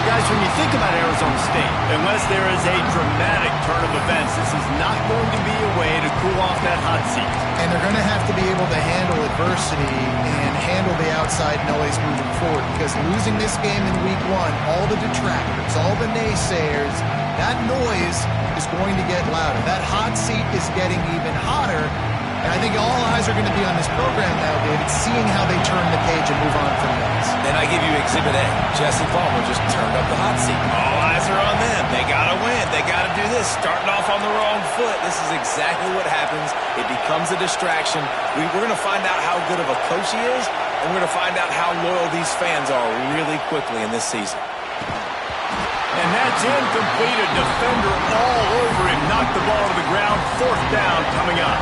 Guys, when you think about Arizona State, unless there is a dramatic turn of events, this is not going to be a way to cool off that hot seat.
And they're going to have to be able to handle adversity and handle the outside noise moving forward, because losing this game in week 1, all the detractors, all the naysayers, that noise is going to get louder. That hot seat is getting even hotter. And I think all eyes are going to be on this program now, David, seeing how they turn the page and move on from this.
And I give you Exhibit A, Jesse Palmer just turned up the hot seat. All eyes are on them. They got to win. They got to do this. Starting off on the wrong foot. This is exactly what happens. It becomes a distraction. We're going to find out how good of a coach he is, and we're going to find out how loyal these fans are really quickly in this season.
And that's incomplete. A defender all over him. Knocked the ball to the ground. 4th down coming up.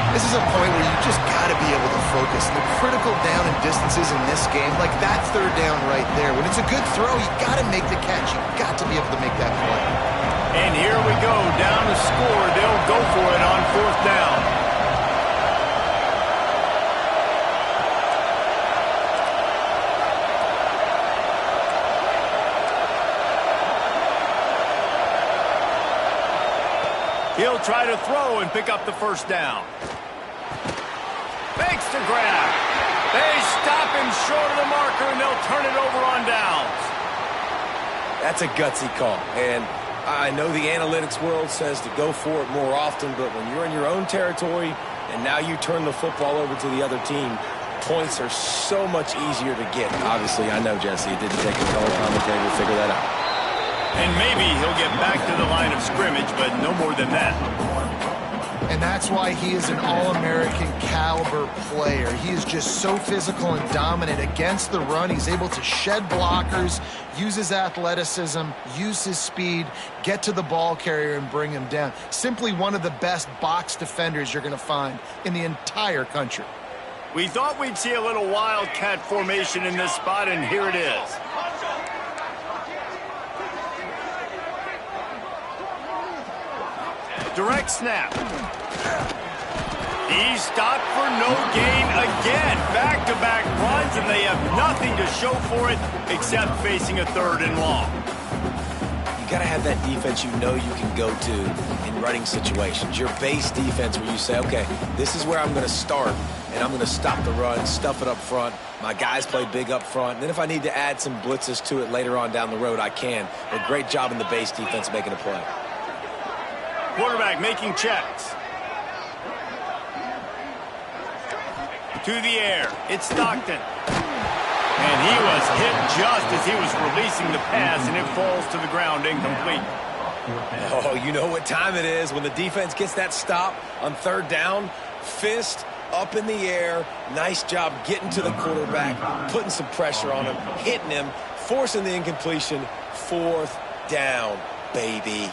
This is a point where you just got to be able to focus. The critical down and distances in this game, like that 3rd down right there. When it's a good throw, you got to make the catch. You got to be able to make that play.
And here we go. Down to score. They'll go for it on 4th down. He'll try to throw and pick up the 1st down. Fakes to grab. They stop him short of the marker, and they'll turn it over on downs.
That's a gutsy call. And I know the analytics world says to go for it more often, but when you're in your own territory and now you turn the football over to the other team, points are so much easier to get. Obviously, I know, Jesse, it didn't take a color commentator to figure that out.
And maybe he'll get back to the line of scrimmage, but no more than that.
And that's why he is an all-American caliber player. He is just so physical and dominant against the run. He's able to shed blockers, use his athleticism, use his speed, get to the ball carrier and bring him down. Simply one of the best box defenders you're going to find in the entire country.
We thought we'd see a little wildcat formation in this spot, and here it is. Direct snap. He's stopped for no gain again. Back-to-back runs, and they have nothing to show for it except facing a 3rd and long.
You got to have that defense you know you can go to in running situations. Your base defense where you say, okay, this is where I'm going to start, and I'm going to stop the run, stuff it up front. My guys play big up front. And then if I need to add some blitzes to it later on down the road, I can. But great job in the base defense making a play.
Quarterback making checks. To the air. It's Stockton. And he was hit just as he was releasing the pass, and it falls to the ground incomplete.
Oh, you know what time it is when the defense gets that stop on 3rd down. Fist up in the air. Nice job getting to the quarterback, putting some pressure on him, hitting him, forcing the incompletion. 4th down, baby.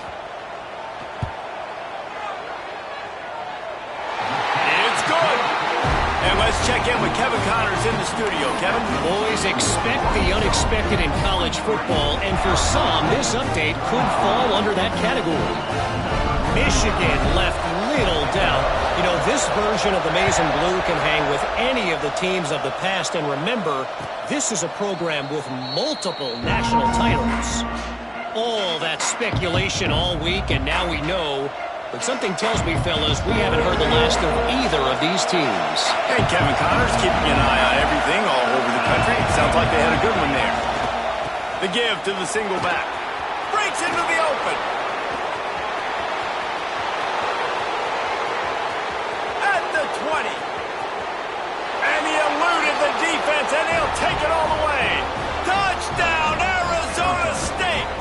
And let's check in with Kevin Connors in the studio. Kevin?
Boys, expect the unexpected in college football, and for some, this update could fall under that category. Michigan left little doubt. You know, this version of the Maize and Blue can hang with any of the teams of the past, and remember, this is a program with multiple national titles. All that speculation all week, and now we know. But something tells me, fellas, we haven't heard the last of either of these teams.
Hey, Kevin Connors keeping an eye on everything all over the country. Sounds like they had a good one there. The give to the single back. Breaks into the open. At the 20. And he eluded the defense, and he'll take it all the way. Touchdown, Arizona State.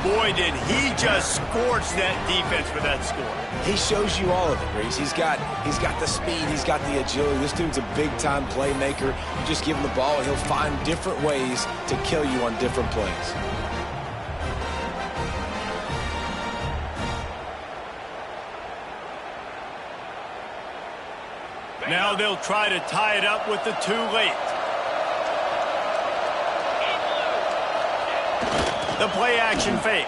Boy, did he just scorch that defense for that score.
He shows you all of it, Reese. He's got the speed, he's got the agility. This dude's a big-time playmaker. You just give him the ball, and he'll find different ways to kill you on different plays.
Now they'll try to tie it up with the 2 late. The play action fake.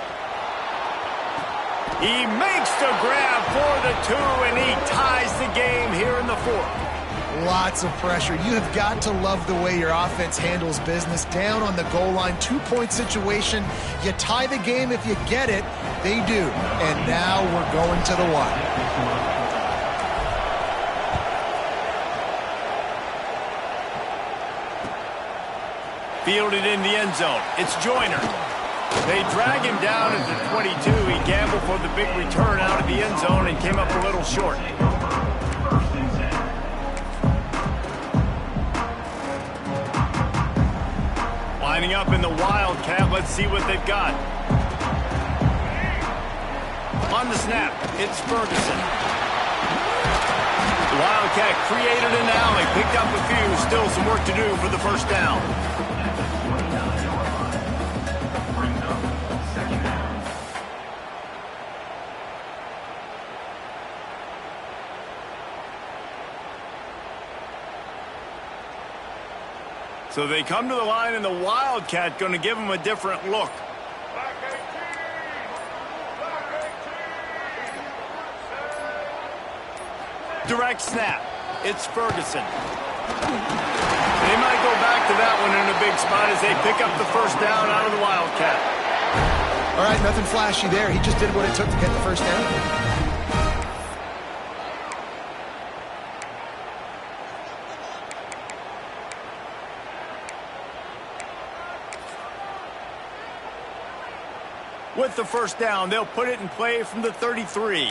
He makes the grab for the 2, and he ties the game here in the 4th.
Lots of pressure. You have got to love the way your offense handles business. Down on the goal line, 2-point situation. You tie the game if you get it. They do. And now we're going to the line.
Fielded in the end zone. It's Joyner. They drag him down at the 22. He gambled for the big return out of the end zone and came up a little short. Lining up in the Wildcat. Let's see what they've got. On the snap, it's Ferguson. The Wildcat created an alley, picked up a few. Still some work to do for the first down. So they come to the line, and the Wildcat going to give them a different look. Direct snap. It's Ferguson. They might go back to that one in a big spot as they pick up the first down out of the Wildcat.
All right, nothing flashy there. He just did what it took to get the first down.
With the first down, they'll put it in play from the 33.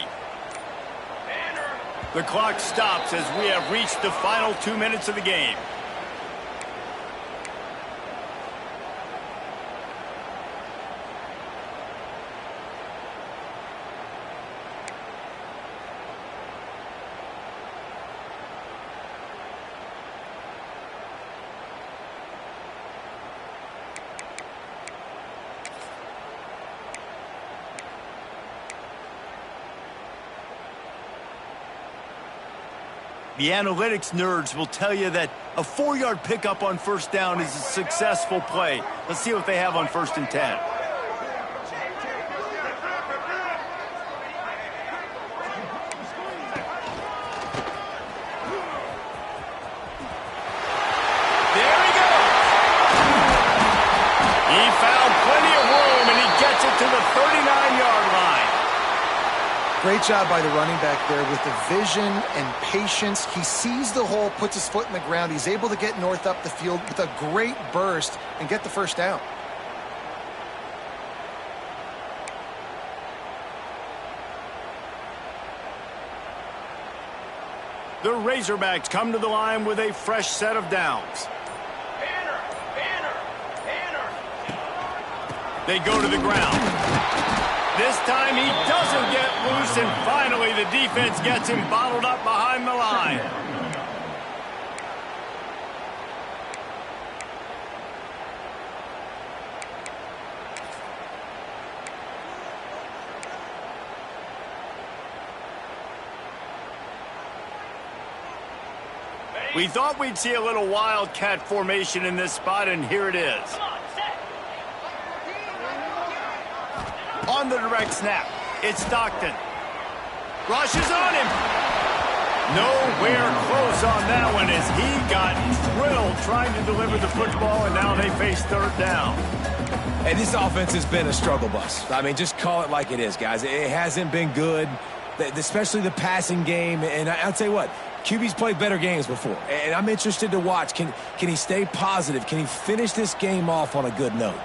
The clock stops as we have reached the final 2 minutes of the game. The analytics nerds will tell you that a 4-yard pickup on first down is a successful play. Let's see what they have on 1st and 10. There he goes. He found plenty of room, and he gets it to the 39-yard line.
Great job by the running back there with the vision and patience. He sees the hole, puts his foot in the ground. He's able to get north up the field with a great burst and get the first down.
The Razorbacks come to the line with a fresh set of downs. They go to the ground. This time he doesn't get loose, and finally the defense gets him bottled up behind the line. We thought we'd see a little Wildcat formation in this spot, and here it is. On the direct snap, it's Stockton. Rushes on him. Nowhere close on that one as he got drilled trying to deliver the football, and now they face 3rd down.
And this offense has been a struggle bus. I mean, just call it like it is, guys. It hasn't been good, especially the passing game. And I'll tell you what, QB's played better games before, and I'm interested to watch. Can he stay positive? Can he finish this game off on a good note?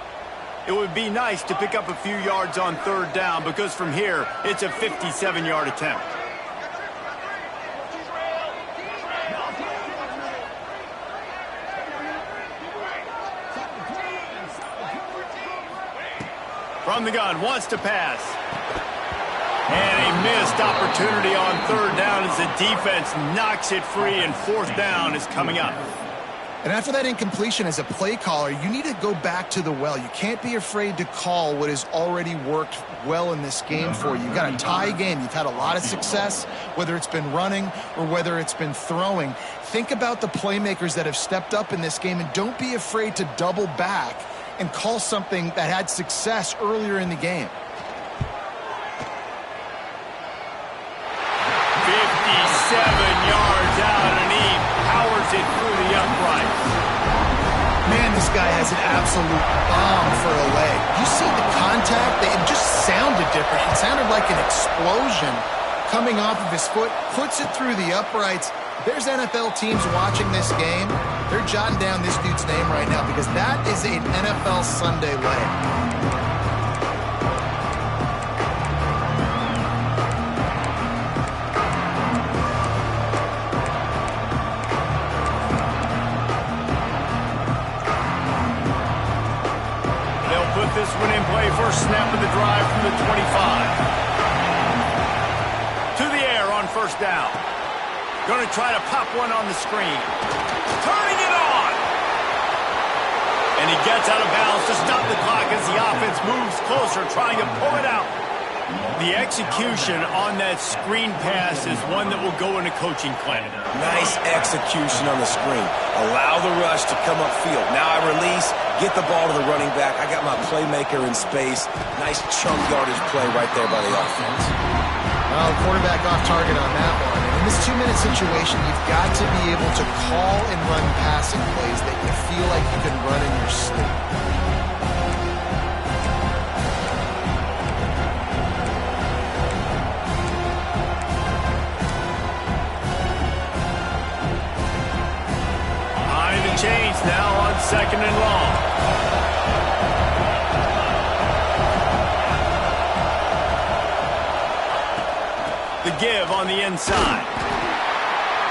It would be nice to pick up a few yards on 3rd down because from here, it's a 57-yard attempt. From the gun, wants to pass. And a missed opportunity on 3rd down as the defense knocks it free, and 4th down is coming up.
And after that incompletion, as a play caller, you need to go back to the well. You can't be afraid to call what has already worked well in this game for you. You've got a tie game. You've had a lot of success, whether it's been running or whether it's been throwing. Think about the playmakers that have stepped up in this game, and don't be afraid to double back and call something that had success earlier in the game.
57 yards out, and he powers it through the uprights.
Man, this guy has an absolute bomb for a leg. You see the contact? It just sounded different. It sounded like an explosion coming off of his foot, puts it through the uprights. There's NFL teams watching this game. They're jotting down this dude's name right now because that is an NFL Sunday leg.
this one in play. First snap of the drive from the 25. To the air on first down. Going to try to pop one on the screen. Turning it on. And he gets out of bounds to stop the clock as the offense moves closer, trying to pull it out. The execution on that screen pass is one that will go into coaching clinic.
Nice execution on the screen. Allow the rush to come upfield. Now I release, get the ball to the running back. I got my playmaker in space. Nice chunk yardage play right there by the offense.
Well, quarterback off target on that one. And in this 2-minute situation, you've got to be able to call and run passing plays that you feel like you can run in your sleep.
Change now on 2nd and long. The give on the inside.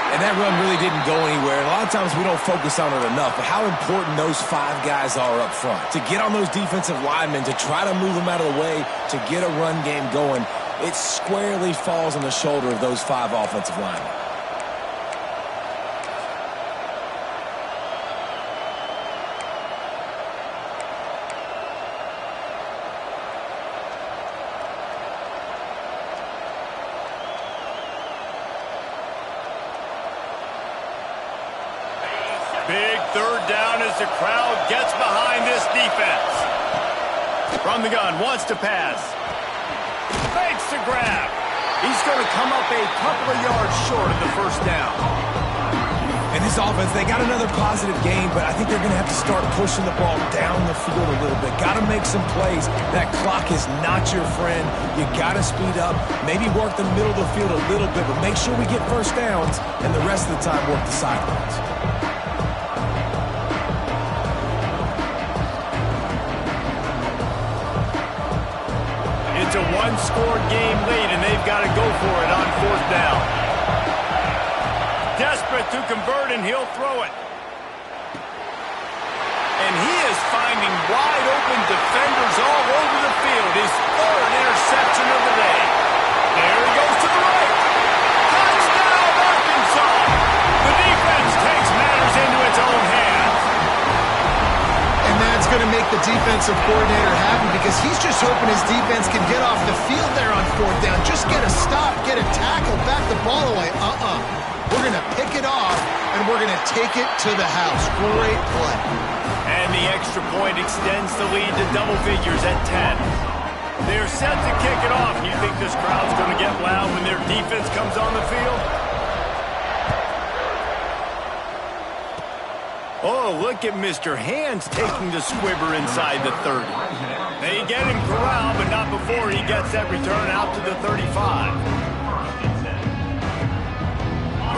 And that run really didn't go anywhere. And a lot of times we don't focus on it enough, but how important those 5 guys are up front. To get on those defensive linemen, to try to move them out of the way, to get a run game going, it squarely falls on the shoulder of those 5 offensive linemen.
Big third down as the crowd gets behind this defense. From the gun, wants to pass. Fakes to grab. He's going to come up a couple of yards short of the first down.
And this offense, they got another positive game, but I think they're going to have to start pushing the ball down the field a little bit. Got to make some plays. That clock is not your friend. You got to speed up, maybe work the middle of the field a little bit, but make sure we get first downs, and the rest of the time work the sidelines.
It's a one-score game lead, and they've got to go for it on 4th down. Desperate to convert, and he'll throw it. And he is finding wide-open defenders all over the field. His 3rd interception of the day. There he goes to the right. Touchdown, Arkansas! The defense takes matters into its own hands.
And that's going to make the defensive coordinator happy because he's just hoping his defense can get off the field there on 4th down. Just get a stop, get a tackle, back the ball away. We're going to pick it off, and we're going to take it to the house. Great play.
And the extra point extends the lead to double figures at 10. They're set to kick it off. You think this crowd's going to get loud when their defense comes on the field? Oh, look at Mr. Hands taking the squibber inside the 30. They get him corralled, but not before he gets that return out to the 35.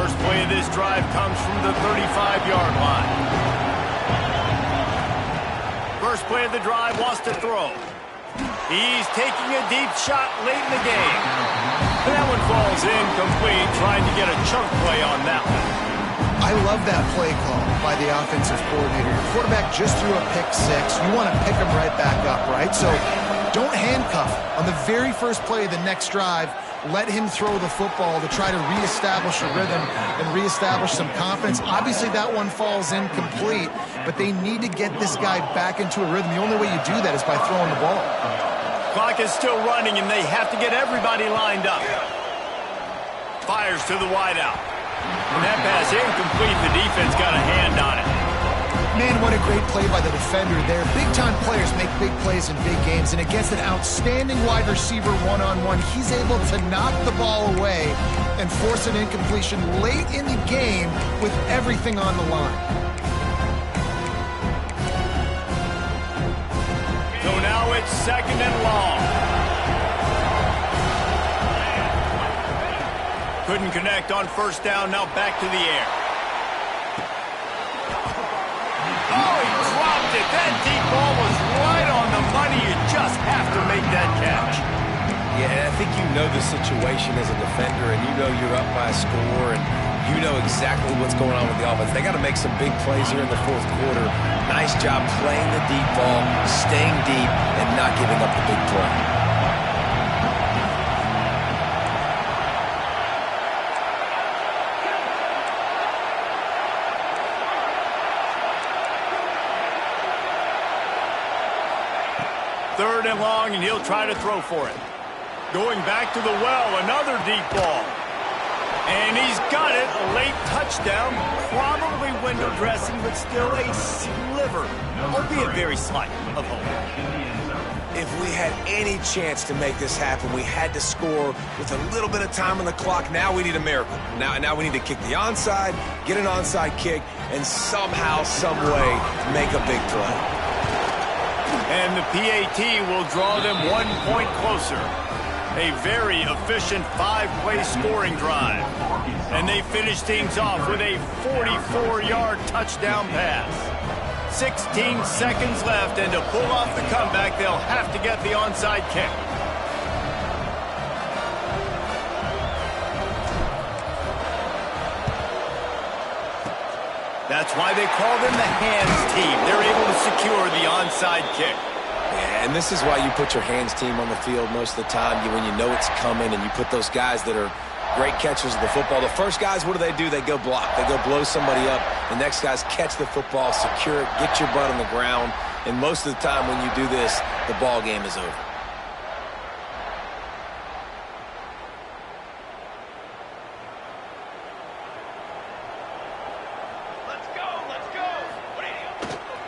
First play of this drive comes from the 35-yard line. First play of the drive, wants to throw. He's taking a deep shot late in the game. And that one falls incomplete, trying to get a chunk play on that one.
I love that play call by the offensive coordinator. Your quarterback just threw a pick 6. You want to pick him right back up, right? So don't handcuff him. On the very first play of the next drive, let him throw the football to try to reestablish a rhythm and reestablish some confidence. Obviously, that one falls incomplete, but they need to get this guy back into a rhythm. The only way you do that is by throwing the ball.
Clock is still running, and they have to get everybody lined up. Fires to the wideout. And that pass incomplete. The defense got a hand on it.
Man, what a great play by the defender there. Big-time players make big plays in big games, and against an outstanding wide receiver one-on-one, he's able to knock the ball away and force an incompletion late in the game with everything on the line.
So now it's 2nd and long. Couldn't connect on first down, now back to the air. Oh, he dropped it. That deep ball was right on the money. You just have to make that catch.
Yeah, I think you know the situation as a defender, and you know you're up by a score, and you know exactly what's going on with the offense. They got to make some big plays here in the fourth quarter. Nice job playing the deep ball, staying deep, and not giving up the big play.
Third and long, and he'll try to throw for it. Going back to the well, another deep ball. And he's got it. A late touchdown. Probably window dressing, but still a sliver, albeit very slight, of hope.
If we had any chance to make this happen, we had to score with a little bit of time on the clock. Now we need a miracle. Now we need to kick the onside, get an onside kick, and somehow, some way, make a big play.
And the PAT will draw them 1 point closer. A very efficient 5-play scoring drive. And they finish things off with a 44-yard touchdown pass. 16 seconds left, and to pull off the comeback, they'll have to get the onside kick. That's why they call them the hands team. They're able to secure the onside kick.
Yeah, and this is why you put your hands team on the field most of the time. When you know it's coming and you put those guys that are great catchers of the football. The first guys, what do? They go block. They go blow somebody up. The next guys catch the football, secure it, get your butt on the ground. And most of the time when you do this, the ball game is over.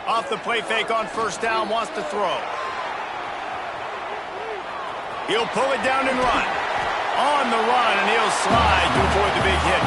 Off the play fake on first down, wants to throw. He'll pull it down and run. On the run, and he'll slide to avoid the big hit.